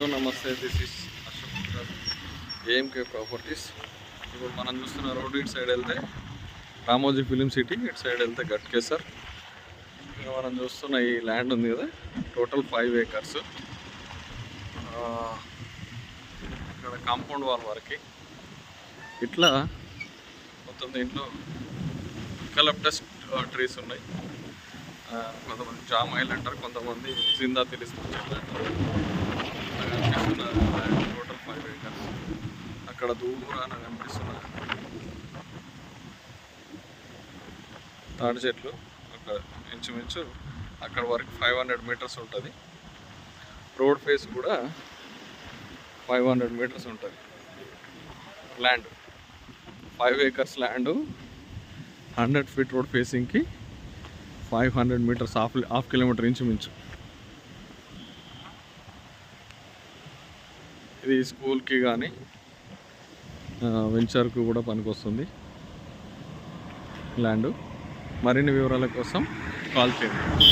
నమస్తే, this is Ashok ఏఎంకే properties. ఇప్పుడు మనం చూస్తున్న రోడ్డు ఇటు సైడ్ వెళ్తే రామోజీ ఫిలిం సిటీ, ఇటు సైడ్ వెళ్తే గట్కేసర్. మనం చూస్తున్న ఈ ల్యాండ్ ఉంది కదా, టోటల్ 5 acres. ఇక్కడ కాంపౌండ్ వాల్ వరకు ఇట్లా మొత్తం దీంట్లో యూకలిప్టస్ ట్రీస్ ఉన్నాయి. కొంతమంది జామ్ ఆయిల్ అంటారు, కొంతమంది జిందా తెలిసిన చెట్లు అంటారు. కనిపిస్తున్న టోటల్ 5 acres. అక్కడ దూరాన కనిపిస్తున్న తాడి చెట్లు అక్కడ ఇంచుమించు అక్కడ వరకు 500 meters ఉంటుంది. రోడ్ ఫేస్ కూడా 500 meters ఉంటుంది. Land 5 acres land, 100 feet road ఫేసింగ్కి 500 meters, హాఫ్ కిలోమీటర్ ఇంచుమించు. ఇది స్కూల్కి కానీ వెంచర్కి కూడా పనికొస్తుంది ల్యాండ్. మరిన్ని వివరాల కోసం కాల్ చేయండి.